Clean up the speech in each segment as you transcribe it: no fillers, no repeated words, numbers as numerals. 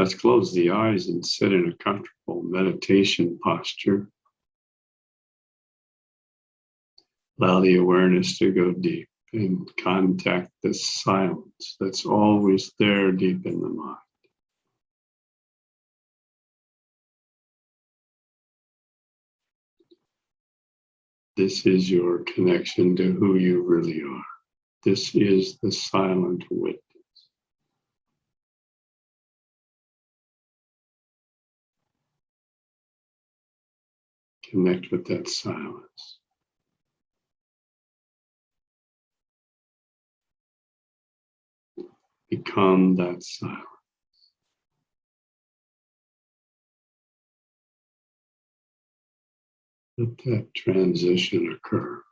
Let's close the eyes and sit in a comfortable meditation posture. Allow the awareness to go deep and contact the silence that's always there deep in the mind. This is your connection to who you really are. This is the silent witness. Connect with that silence. Become that silence. Let that transition occur.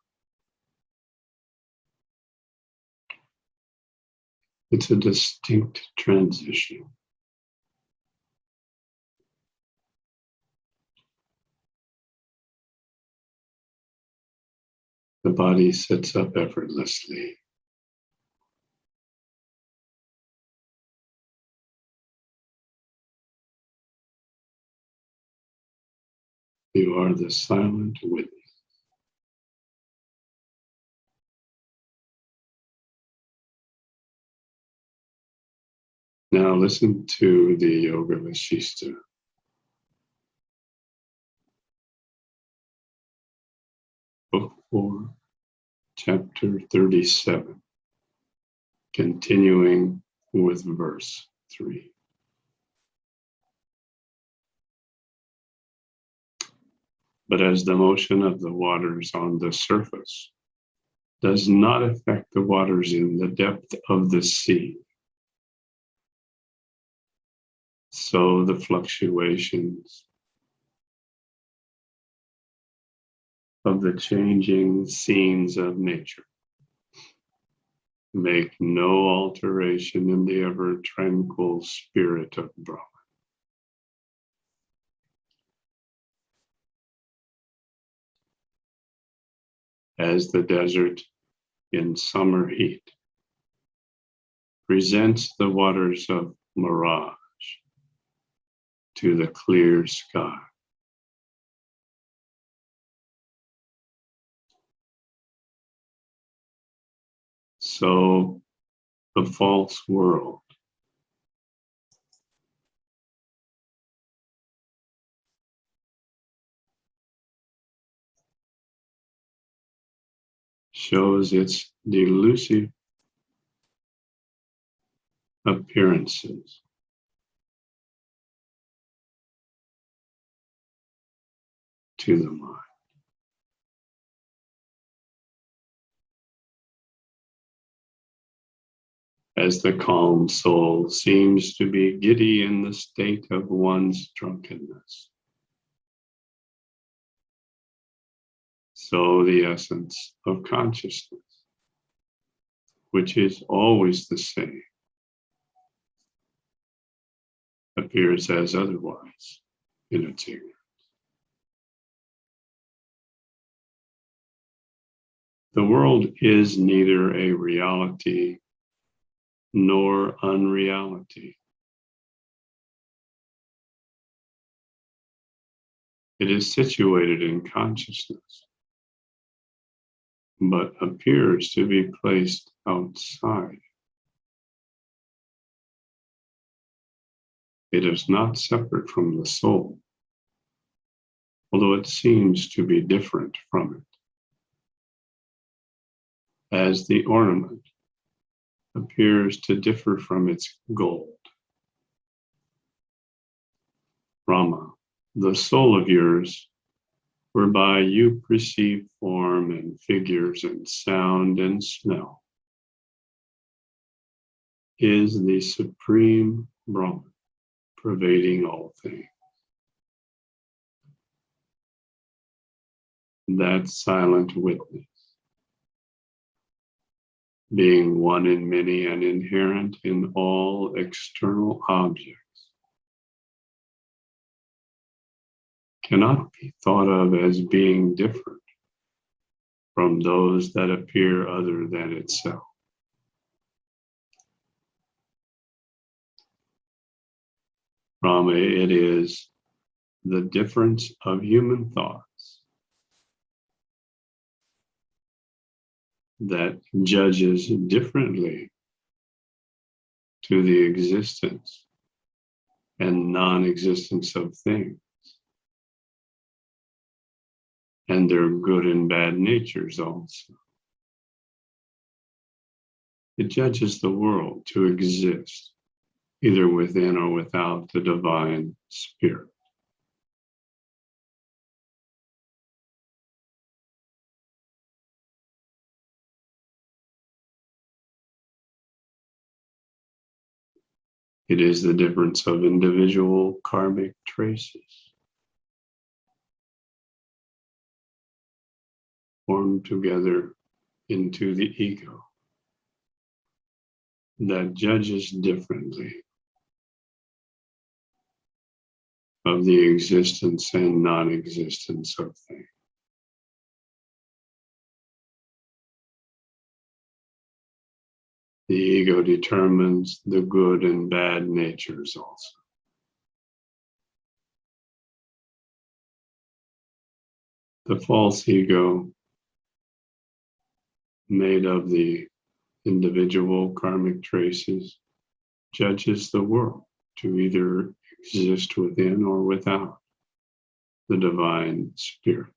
It's a distinct transition. The body sits up effortlessly. You are the silent witness. Now listen to the Yoga Vasishta. Book 4, Chapter 37, continuing with verse 3. But as the motion of the waters on the surface does not affect the waters in the depth of the sea, so the fluctuations of the changing scenes of nature make no alteration in the ever tranquil spirit of Brahman. As the desert in summer heat presents the waters of mirage to the clear sky, so the false world shows its delusive appearances to the mind. As the calm soul seems to be giddy in the state of one's drunkenness, so the essence of consciousness, which is always the same, appears as otherwise in its ignorance. The world is neither a reality nor unreality. It is situated in consciousness, but appears to be placed outside. It is not separate from the soul, although it seems to be different from it, as the ornament appears to differ from its gold. Brahma, the soul of yours, whereby you perceive form and figures and sound and smell, is the supreme Brahman, pervading all things. That silent witness, being one in many and inherent in all external objects, cannot be thought of as being different from those that appear other than itself. Rama, it is the difference of human thoughts that judges differently to the existence and non-existence of things and their good and bad natures also. It judges the world to exist either within or without the divine spirit. It is the difference of individual karmic traces formed together into the ego that judges differently of the existence and non-existence of things. The ego determines the good and bad natures also. The false ego, made of the individual karmic traces, judges the world to either exist within or without the divine spirit.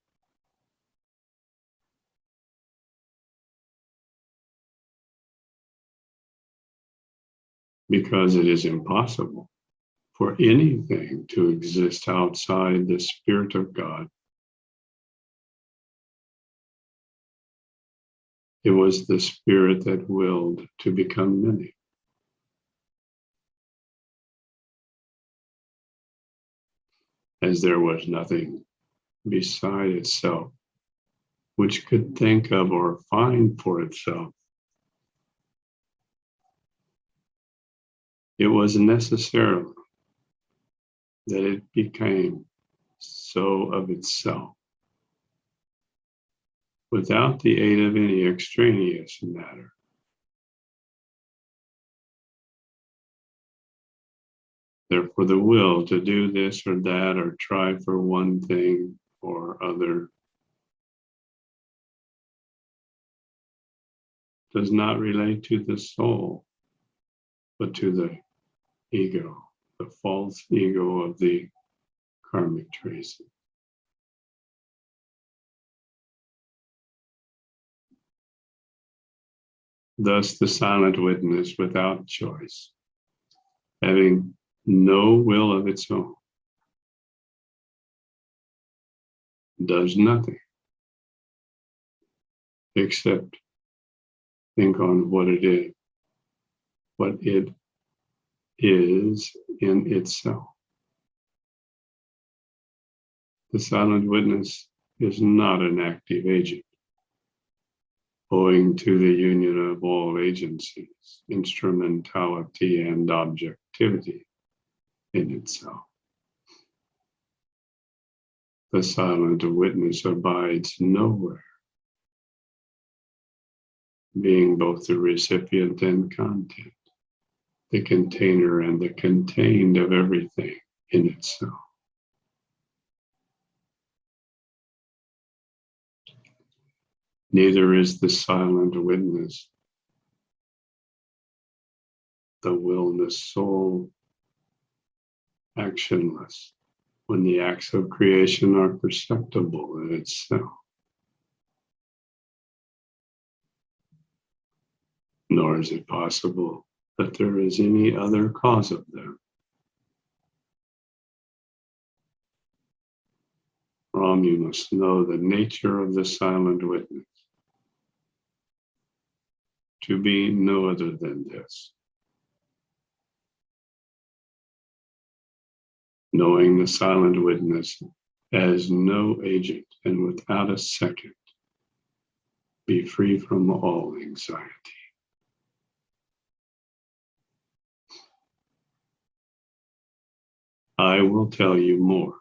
Because it is impossible for anything to exist outside the Spirit of God. It was the Spirit that willed to become many. As there was nothing beside itself which could think of or find for itself, it was necessary that it became so of itself, without the aid of any extraneous matter. Therefore, the will to do this or that or try for one thing or other does not relate to the soul, but to the ego, the false ego of the karmic traces. Thus, the silent witness without choice, having no will of its own, does nothing except think on what it is in itself. The silent witness is not an active agent, owing to the union of all agencies, instrumentality, and objectivity in itself. The silent witness abides nowhere, being both the recipient and content, the container and the contained of everything in itself. Neither is the silent witness the willness soul actionless when the acts of creation are perceptible in itself. Nor is it possible that there is any other cause of them. Ram, you must know the nature of the silent witness to be no other than this. Knowing the silent witness as no agent and without a second, be free from all anxiety. I will tell you more.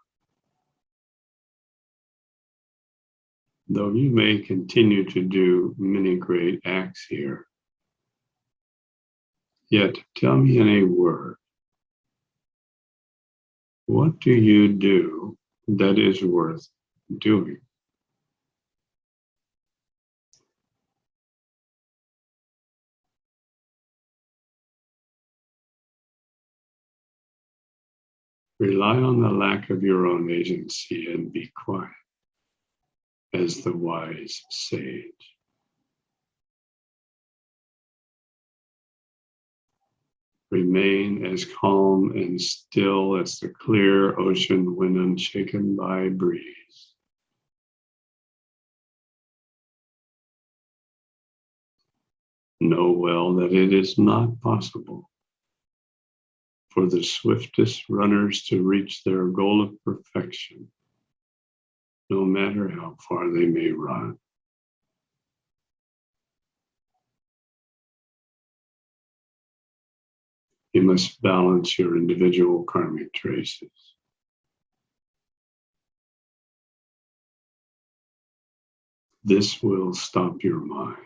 Though you may continue to do many great acts here, yet tell me in a word, What do you do that is worth doing? Rely on the lack of your own agency and be quiet as the wise sage. Remain as calm and still as the clear ocean when unshaken by breeze. Know well that it is not possible for the swiftest runners to reach their goal of perfection, no matter how far they may run. You must balance your individual karmic traces. This will stop your mind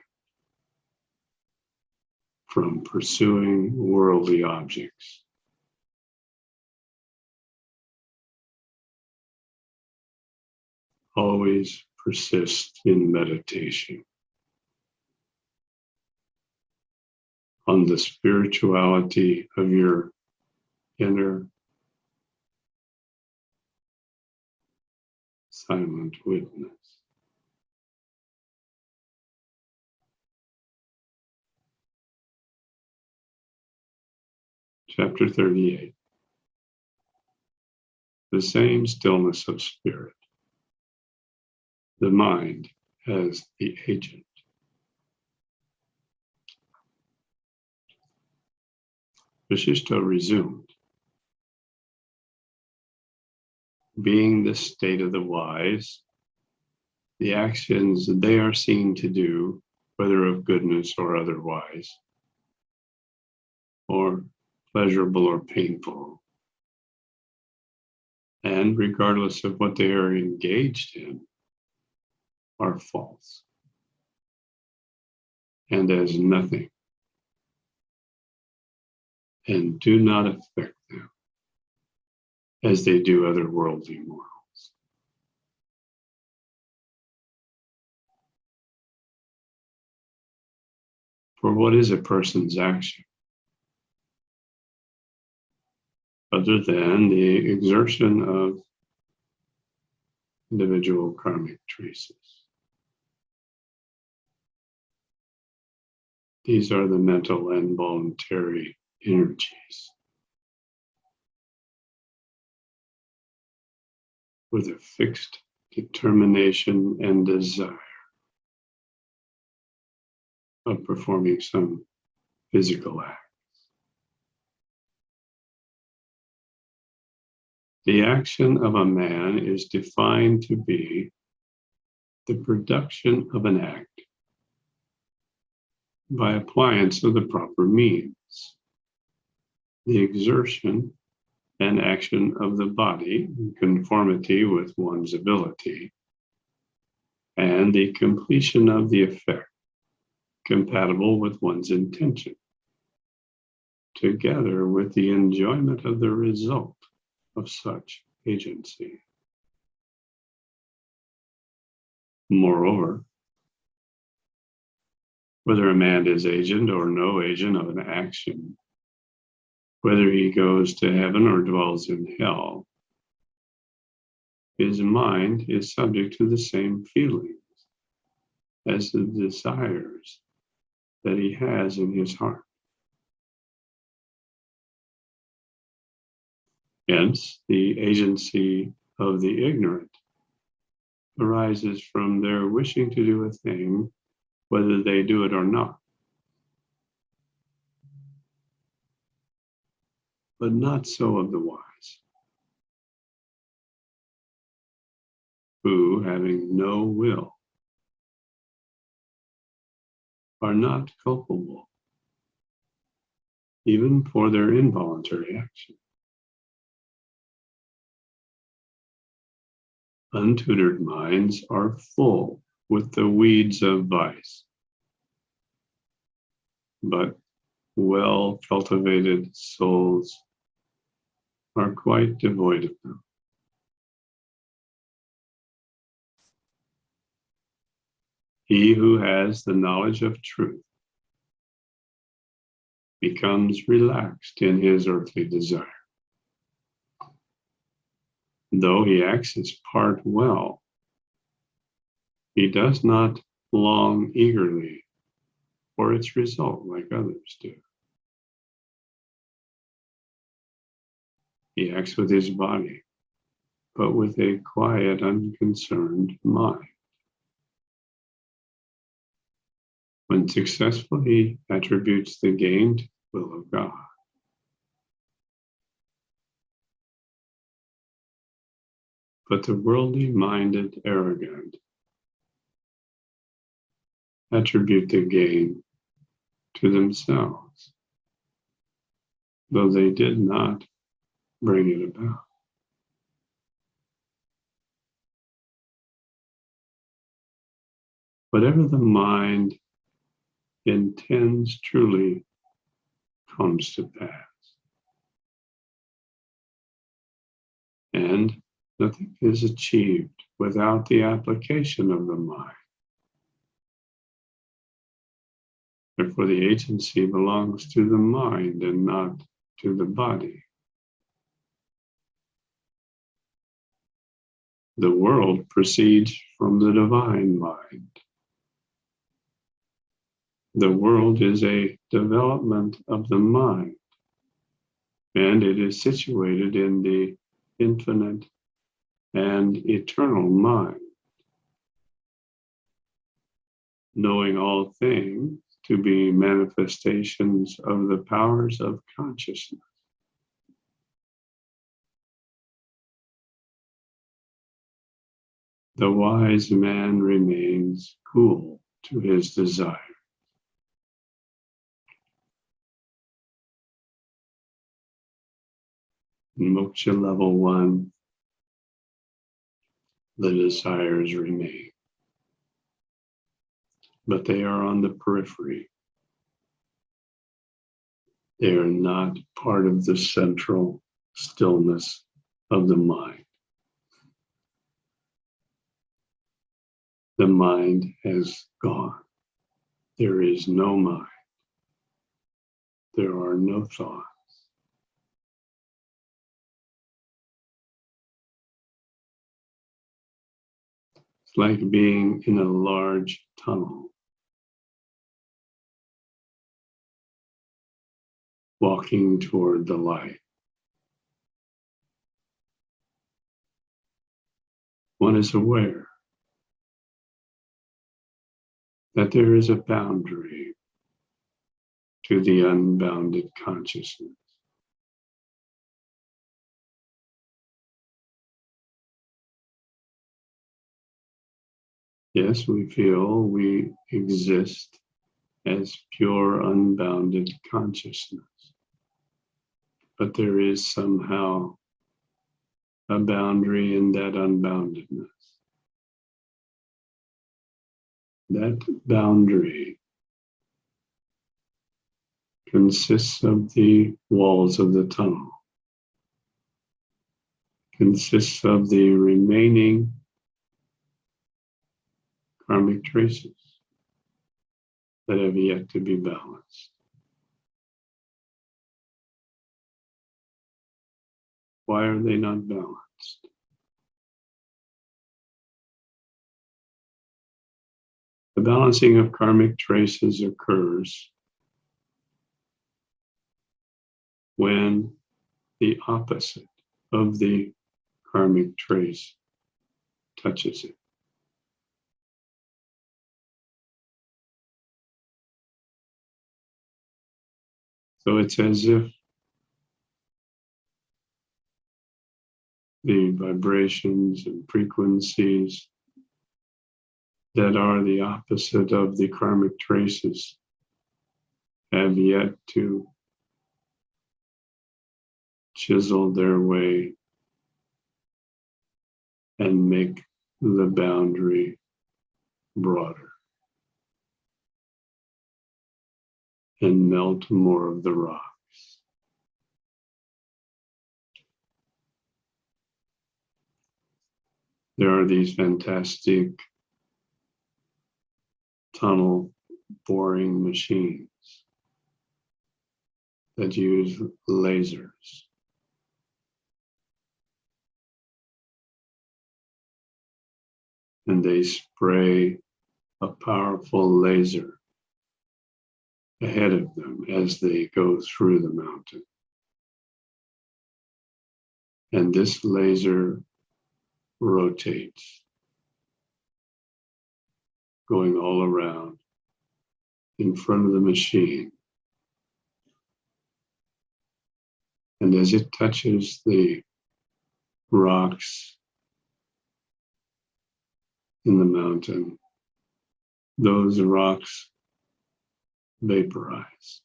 from pursuing worldly objects. Always persist in meditation on the spirituality of your inner silent witness. Chapter 38. The same stillness of spirit. The mind as the agent. Vasishta resumed. Being the state of the wise, the actions they are seen to do, whether of goodness or otherwise, or pleasurable or painful, and regardless of what they are engaged in, are false and as nothing, and do not affect them as they do other worldly morals. For what is a person's action other than the exertion of individual karmic traces? These are the mental and voluntary energies with a fixed determination and desire of performing some physical act. The action of a man is defined to be the production of an act by appliance of the proper means, the exertion and action of the body in conformity with one's ability, and the completion of the effect compatible with one's intention, together with the enjoyment of the result of such agency. Moreover, whether a man is agent or no agent of an action, whether he goes to heaven or dwells in hell, his mind is subject to the same feelings as the desires that he has in his heart. Hence, the agency of the ignorant arises from their wishing to do a thing, whether they do it or not. But not so of the wise, who, having no will, are not culpable even for their involuntary action. Untutored minds are full with the weeds of vice, but well-cultivated souls are quite devoid of them. He who has the knowledge of truth becomes relaxed in his earthly desire. Though he acts his part well, he does not long eagerly for its result like others do. He acts with his body, but with a quiet, unconcerned mind. When successful, he attributes the gain to the will of God. But the worldly-minded, arrogant attribute the gain to themselves, though they did not bring it about. Whatever the mind intends truly comes to pass. And nothing is achieved without the application of the mind. Therefore, the agency belongs to the mind and not to the body. The world proceeds from the divine mind. The world is a development of the mind, and it is situated in the infinite and eternal mind. Knowing all things to be manifestations of the powers of consciousness. The wise man remains cool to his desire. In moksha level 1, the desires remain, but they are on the periphery. They are not part of the central stillness of the mind. The mind has gone. There is no mind. There are no thoughts. It's like being in a large tunnel, walking toward the light. One is aware that there is a boundary to the unbounded consciousness. Yes, we feel we exist as pure, unbounded consciousness, but there is somehow a boundary in that unboundedness. That boundary consists of the walls of the tunnel, consists of the remaining karmic traces that have yet to be balanced. Why are they not balanced? The balancing of karmic traces occurs when the opposite of the karmic trace touches it. So it's as if the vibrations and frequencies that are the opposite of the karmic traces have yet to chisel their way and make the boundary broader and melt more of the rocks. There are these fantastic tunnel boring machines that use lasers. And they spray a powerful laser ahead of them as they go through the mountain. And this laser rotates, going all around in front of the machine. And as it touches the rocks in the mountain, those rocks vaporize.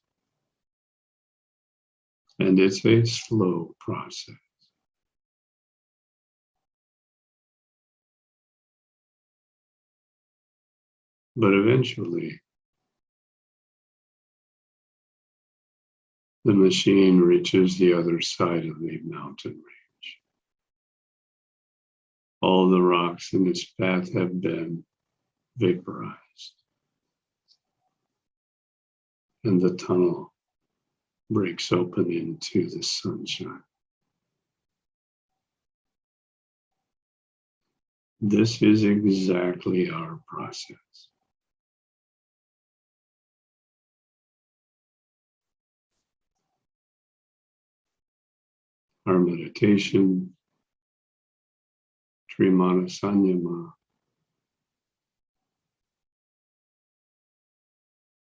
And it's a slow process. But eventually, the machine reaches the other side of the mountain range. All the rocks in its path have been vaporized. And the tunnel breaks open into the sunshine. This is exactly our process. Our meditation, Trimana Sanyama,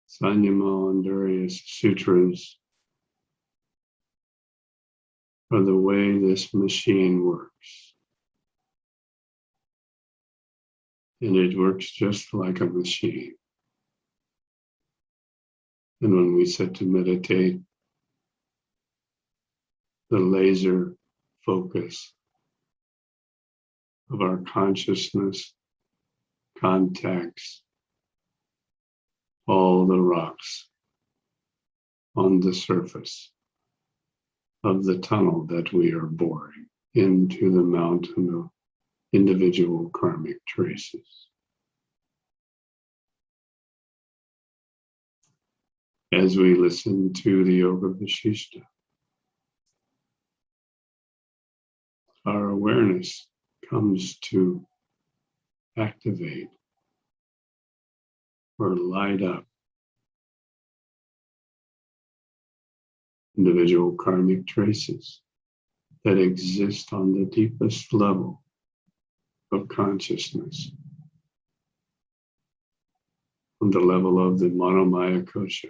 Sanyama and various sutras are the way this machine works. And it works just like a machine. And when we sit to meditate, the laser focus of our consciousness contacts all the rocks on the surface of the tunnel that we are boring into the mountain of individual karmic traces. As we listen to the Yoga Vasishta, our awareness comes to activate or light up individual karmic traces that exist on the deepest level of consciousness, on the level of the Manomaya Kosha.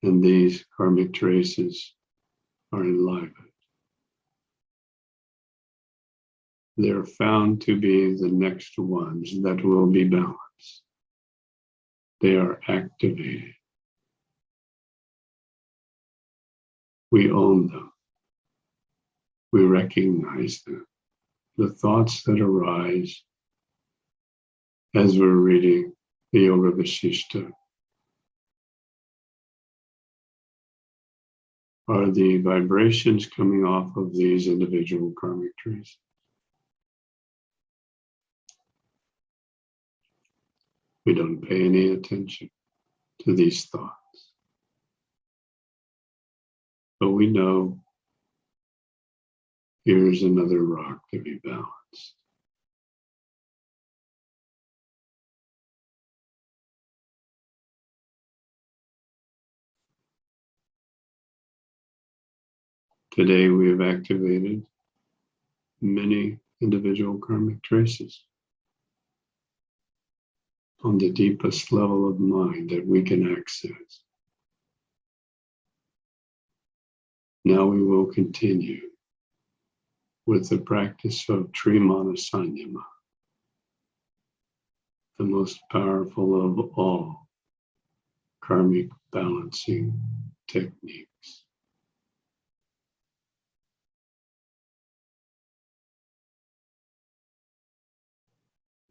And these karmic traces are enlivened. They're found to be the next ones that will be balanced. They are activated. We own them. We recognize them. The thoughts that arise as we're reading the Yoga Vasishta are the vibrations coming off of these individual karmic traces. We don't pay any attention to these thoughts. But we know here's another rock to be balanced. Today we have activated many individual karmic traces on the deepest level of mind that we can access. Now we will continue with the practice of Trimana Sanyama, the most powerful of all karmic balancing techniques.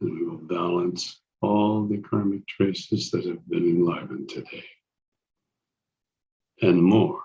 And we will balance all the karmic traces that have been enlivened today. and more.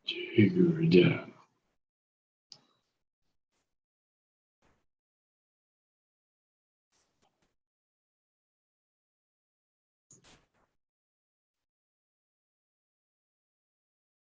to death.